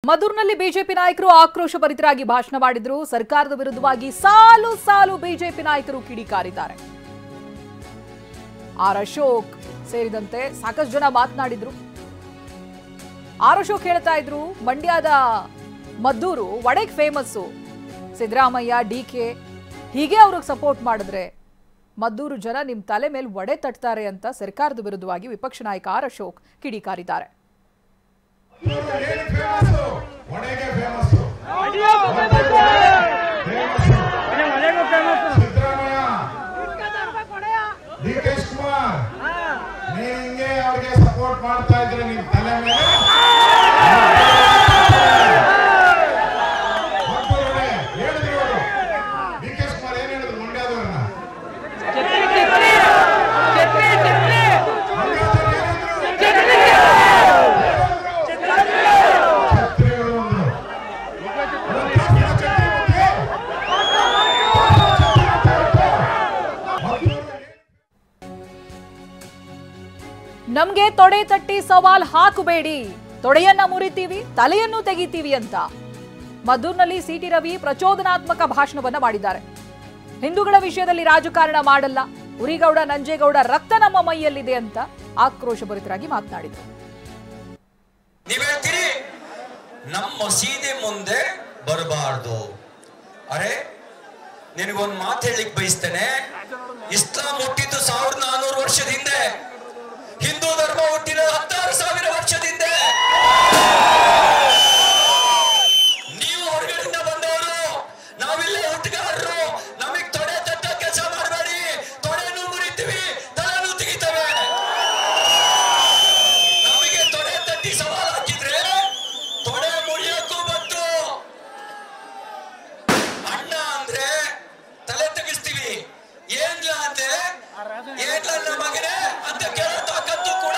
ಮದ್ದೂರಿನಲ್ಲಿ BJP ನಾಯಕರು ಆಕ್ರೋಶಭರಿತರಾಗಿ ಭಾಷಣ ಮಾಡಿದ್ರು. ಸರ್ಕಾರದ ವಿರುದ್ಧವಾಗಿ ಸಾಲು ಸಾಲು ಬಿಜೆಪಿ ನಾಯಕರು ಕಿಡಿಕಾರಿದ್ದಾರೆ. ಆರ್ ಅಶೋಕ್ ಸೇರಿದಂತೆ ಸಾಕಷ್ಟು ಜನ ಮಾತನಾಡಿದ್ರು. ಆರ್ ಅಶೋಕ್ ಹೇಳ್ತಾ ಇದ್ರು, ಮಂಡ್ಯದ ಮದ್ದೂರು ವಡೆಗೆ ಫೇಮಸ್ಸು. ಸಿದ್ದರಾಮಯ್ಯ, ಡಿಕೆ ಹೀಗೆ ಅವ್ರಿಗೆ ಸಪೋರ್ಟ್ ಮಾಡಿದ್ರೆ ಮದ್ದೂರು ಜನ ನಿಮ್ ತಲೆ ಮೇಲೆ ವಡೆ ತಟ್ತಾರೆ ಅಂತ ಸರ್ಕಾರದ ವಿರುದ್ಧವಾಗಿ ವಿಪಕ್ಷ ನಾಯಕ ಆರ್ ಅಶೋಕ್ ಕಿಡಿಕಾರಿದ್ದಾರೆ. ಸಪೋರ್ಟ್ ಮಾಡ್ತಾ ಇದ್ರೆ ನಿಮ್ ತಲೆ ಮೇಲೆ ಹೇಳಿದ್ರು ಅವರು. ಡಿ ಕೆ ಶಿವಕುಮಾರ್ ಏನ್ ಹೇಳಿದ್ರು ಮಂಡ್ಯದವ್ರನ್ನ? ನಮ್ಗೆ ತೊಡೆ ತಟ್ಟಿ ಸವಾಲ್ ಹಾಕಬೇಡಿ, ತೊಡೆಯನ್ನ ಮುರಿತೀವಿ, ತಲೆಯನ್ನು ತೆಗಿತೀವಿ ಅಂತ ಮದ್ದೂರಿನಲ್ಲಿ ಸಿಟಿ ರವಿ ಪ್ರಚೋದನಾತ್ಮಕ ಭಾಷಣವನ್ನ ಮಾಡಿದ್ದಾರೆ. ಹಿಂದೂಗಳ ವಿಷಯದಲ್ಲಿ ರಾಜಕಾರಣ ಮಾಡಲ್ಲ, ಉರಿಗೌಡ ನಂಜೇಗೌಡ ರಕ್ತ ನಮ್ಮ ಮೈಯಲ್ಲಿದೆ ಅಂತ ಆಕ್ರೋಶಭರಿತರಾಗಿ ಮಾತನಾಡಿದರು. ನೀವ್ ಹೇಳ್ತೀರಿ ನಮ್ಮ ಮಸೀದಿ ಮುಂದೆ ಬರಬಾರ್ದು. ಅರೆ, ನಿನಗೊಂದು ಮಾತು ಹೇಳಿಕ್ ಬಯಸ್ತೇನೆ. ಇಸ್ಲಾಂ ಹುಟ್ಟಿದ್ದು 1400 ವರ್ಷದ ಹಿಂದೆ, ಹಿಂದೂ ಧರ್ಮ ಹುಟ್ಟಿದ 16,000 ವರ್ಷದಿಂದ. ನೀವು ಹೊರಗಡೆಯಿಂದ ಬಂದವರು, ನಾವಿಲ್ಲೇ ಹುಟ್ಟುಗಾರರು. ನಮಗ್ ತೊಡೆ ತಟ್ಟ ಕೆಲಸ ಮಾಡಬೇಡಿ. ತೊಡೆನೂ ಮುರಿತೀವಿ, ತಲೆನೂ ತೆಗಿತೇವೆ. ನಮಗೆ ತೊಡೆ ತಟ್ಟಿ ಸವಾಲ್ ಹಾಕಿದ್ರೆ ತೊಡೆ ಮುರಿಯೋಕ್ಕೂ ಬಂತು. ಅಣ್ಣ ಅಂದ್ರೆ ತಲೆ ತೆಗಿಸ್ತೀವಿ, ಏನ್ಲ ಅಂದ್ರೆ ಏನ್ಲ ಮಗನೇ ಅಂತ ಕೇಳೋ ತಾಕತ್ತು ಕೂಡ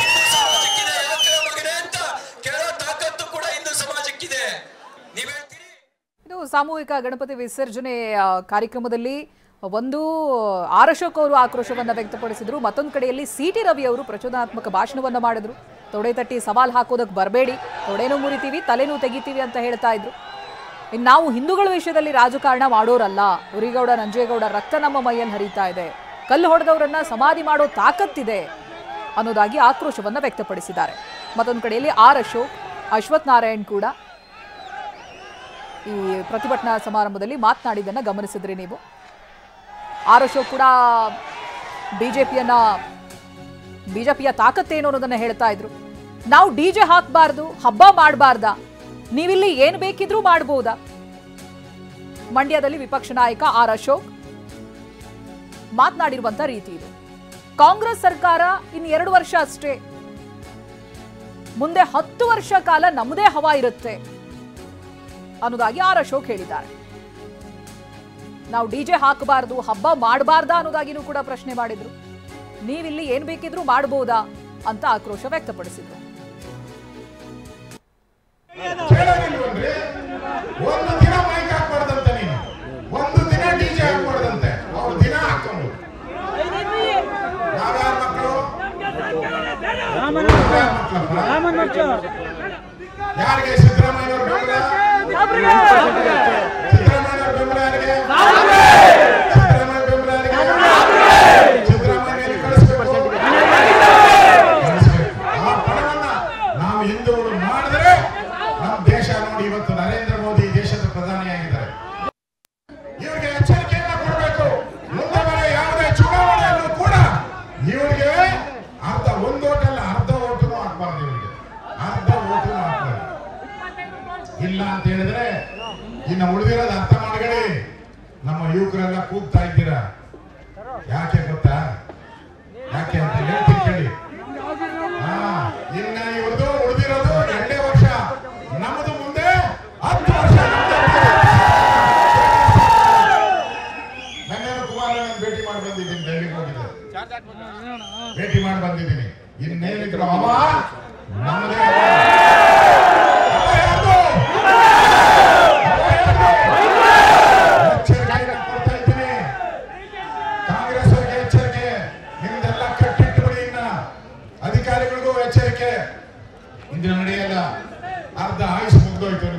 ಹಿಂದೂ ಸಮಾಜಕ್ಕಿದೆ. ಯಾಕೆ ಮಗನೇ ಅಂತ ಕೇಳೋ ತಾಕತ್ತು ಕೂಡ ಹಿಂದೂ ಸಮಾಜಕ್ಕಿದೆ. ನೀವ್ ಹೇಳ್ತೀರಿ. ಇದು ಸಾಮೂಹಿಕ ಗಣಪತಿ ವಿಸರ್ಜನೆ ಕಾರ್ಯಕ್ರಮದಲ್ಲಿ ಒಂದು ಆರ್ ಅಶೋಕ್ ಅವರು ಆಕ್ರೋಶವನ್ನ ವ್ಯಕ್ತಪಡಿಸಿದ್ರು. ಮತ್ತೊಂದು ಕಡೆಯಲ್ಲಿ ಸಿಟಿ ರವಿ ಅವರು ಪ್ರಚೋದನಾತ್ಮಕ ಭಾಷಣವನ್ನ ಮಾಡಿದ್ರು. ತೊಡೆ ತಟ್ಟಿ ಸವಾಲ್ ಹಾಕೋದಕ್ಕೆ ಬರಬೇಡಿ, ತೊಡೆನೂ ಮುರಿತೀವಿ, ತಲೆನೂ ತೆಗಿತೀವಿ ಅಂತ ಹೇಳ್ತಾ ಇದ್ರು. ಇನ್ನು ನಾವು ಹಿಂದೂಗಳ ವಿಷಯದಲ್ಲಿ ರಾಜಕಾರಣ ಮಾಡೋರಲ್ಲ, ಉರಿಗೌಡ ನಂಜೇಗೌಡ ರಕ್ತ ನಮ್ಮ ಮೈಯಲ್ಲಿ ಹರಿತಾ ಇದೆ, ಕಲ್ಲು ಹೊಡೆದವರನ್ನ ಸಮಾಧಿ ಮಾಡೋ ತಾಕತ್ತಿದೆ ಅನ್ನೋದಾಗಿ ಆಕ್ರೋಶವನ್ನ ವ್ಯಕ್ತಪಡಿಸಿದ್ದಾರೆ. ಮತ್ತೊಂದು ಕಡೆಯಲ್ಲಿ ಆರ್ ಅಶೋಕ್, ಅಶ್ವಥ್ ನಾರಾಯಣ್ ಕೂಡ ಈ ಪ್ರತಿಭಟನಾ ಸಮಾರಂಭದಲ್ಲಿ ಮಾತನಾಡಿದ್ದನ್ನು ಗಮನಿಸಿದ್ರಿ ನೀವು. ಆರ್ ಅಶೋಕ್ ಕೂಡ ಬಿಜೆಪಿಯ ತಾಕತ್ತೇನು ಅನ್ನೋದನ್ನ ಹೇಳ್ತಾ ಇದ್ರು. ನಾವು ಡಿಜೆ ಹಾಕಬಾರ್ದು, ಹಬ್ಬ ಮಾಡಬಾರ್ದಾ, ನೀವಿಲ್ಲಿ ಏನು ಬೇಕಿದ್ರೂ ಮಾಡಬಹುದಾ? ಮಂಡ್ಯದಲ್ಲಿ ವಿಪಕ್ಷ ನಾಯಕ ಆರ್ ಅಶೋಕ್ ಮಾತನಾಡಿರುವಂತ ರೀತಿ ಇದು. ಕಾಂಗ್ರೆಸ್ ಸರ್ಕಾರ ಇನ್ನು 2 ವರ್ಷ ಅಷ್ಟೇ, ಮುಂದೆ 10 ವರ್ಷ ಕಾಲ ನಮ್ಮದೇ ಹವಾ ಇರುತ್ತೆ ಅನ್ನೋದಾಗಿ ಆರ್ ಅಶೋಕ್ ಹೇಳಿದ್ದಾರೆ. ನಾವು ಡಿಜೆ ಹಾಕಬಾರ್ದು, ಹಬ್ಬ ಮಾಡಬಾರ್ದಾ ಅನ್ನೋದಾಗಿನೂ ಕೂಡ ಪ್ರಶ್ನೆ ಮಾಡಿದ್ರು. ನೀವಿಲ್ಲಿ ಏನ್ ಬೇಕಿದ್ರೂ ಮಾಡಬಹುದಾ ಅಂತ ಆಕ್ರೋಶ ವ್ಯಕ್ತಪಡಿಸಿದ್ರು. ಒಂದು ದಿನ ಮೈಕ್ ಹಾಕ್ಬಾರ್ದಂತೆ, ನೀನು ಒಂದು ದಿನ ಡಿಜೆ ಹಾಕ್ಬಾರ್ದಂತೆ, ಅವ್ರು ದಿನ ಹಾಕೊಂಡು. ನಾವ್ಯಾರ ಮಕ್ಕಳು? ಯಾರಿಗೆ? ಸಿದ್ದರಾಮಯ್ಯ ಬೆಂಬಲ? ಸಿದ್ದರಾಮಯ್ಯ ಬೆಂಬಲ ಯಾರಿಗೆ? ಸಿದ್ದರಾಮಯ್ಯ ಬೆಂಬಲ ಯಾರಿಗೆ? ಸಿದ್ದರಾಮಯ್ಯ ಕಳಿಸ್ಬೇಕು. ಆ ಪಣವನ್ನ ನಾವು ಹಿಂದೂಗಳು ಮಾಡಿದ್ರೆ ನಮ್ಮ ದೇಶ ನೋಡಿ ಇವತ್ತು ನರೇಂದ್ರ ಮೋದಿ ದೇಶದ ಪ್ರಧಾನಿಯಾಗಿದ್ದಾರೆ. ಇವರಿಗೆ ಎಚ್ಚರಿಕೆಯನ್ನ ಕೊಡಬೇಕು. ಮುಂದೆ ಬರೋ ಯಾವುದೇ ಚುನಾವಣೆಯಲ್ಲೂ ಕೂಡ ಇವರಿಗೆ ಒಂದು ಓಟಲ್ಲ, ಅರ್ಧ ಓಟು ಹಾಕ್ಬಾರ್ದು. ಇವರಿಗೆ ಅರ್ಧ ಓಟು ಹಾಕ್ಬಾರ್ದು. ಇಲ್ಲ ಅಂತ ಹೇಳಿದ್ರೆ ಇನ್ನು ಉಳಿದಿರೋದು ಅರ್ಥ ಮಾಡ್ಕೊಳ್ಳಿ. ನಮ್ಮ ಯುವಕರೆಲ್ಲ ಕೂಗ್ತಾ ಇದ್ದೀರಾ, ಯಾಕೆ ಗೊತ್ತಾ? ಯಾಕೆ ಅಂತ ಹೇಳ್ತೀನಿ ಕೇಳಿ. ಇನ್ನ ಇವ್ರದ್ದು ಉಳಿದಿರೋದು 2 ವರ್ಷ, ನಮ್ಮದು ಮುಂದೆ 10 ವರ್ಷ. ನನ್ನ ಕುಮಾರಣ್ಣ ಭೇಟಿ ಮಾಡಿ ಬಂದಿದ್ದೀನಿ, ಡೆಲ್ಲಿಗೆ ಹೋಗಿದ್ದೆ, ಭೇಟಿ ಮಾಡಿ ಬಂದಿದ್ದೀನಿ. ಇನ್ನೇನಿದ್ರು ಅವ ನಮ್ಮದೇ. ಎಚ್ಚರಿಕೆ ಕೊಡ್ತಾ ಇದ್ದೀನಿ, ಕಾಂಗ್ರೆಸ್ ಅವರಿಗೆ ಎಚ್ಚರಿಕೆ. ನಿಮ್ದೆಲ್ಲ ಕಟ್ಟಿಟ್ಟು ಬಿಡಿ. ಇನ್ನ ಅಧಿಕಾರಿಗಳಿಗೂ ಎಚ್ಚರಿಕೆ. ಇಂದಿನ ನಡೆಯಲ್ಲ, ಅರ್ಧ ಆಯುಷ್ ಮುಗಿದೋಯ್ತು